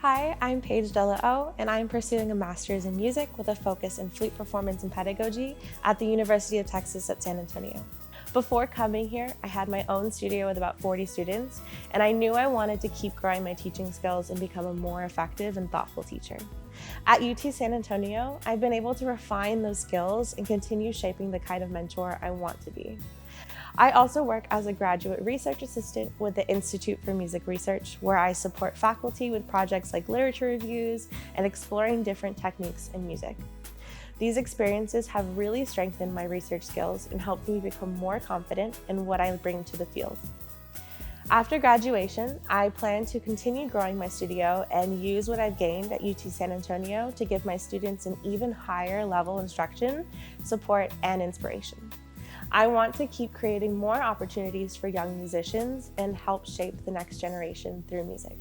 Hi, I'm Paige De La O, and I'm pursuing a master's in music with a focus in flute performance and pedagogy at the University of Texas at San Antonio. Before coming here, I had my own studio with about 40 students, and I knew I wanted to keep growing my teaching skills and become a more effective and thoughtful teacher. At UT San Antonio, I've been able to refine those skills and continue shaping the kind of mentor I want to be. I also work as a graduate research assistant with the Institute for Music Research, where I support faculty with projects like literature reviews and exploring different techniques in music. These experiences have really strengthened my research skills and helped me become more confident in what I bring to the field. After graduation, I plan to continue growing my studio and use what I've gained at UT San Antonio to give my students an even higher level instruction, support, and inspiration. I want to keep creating more opportunities for young musicians and help shape the next generation through music.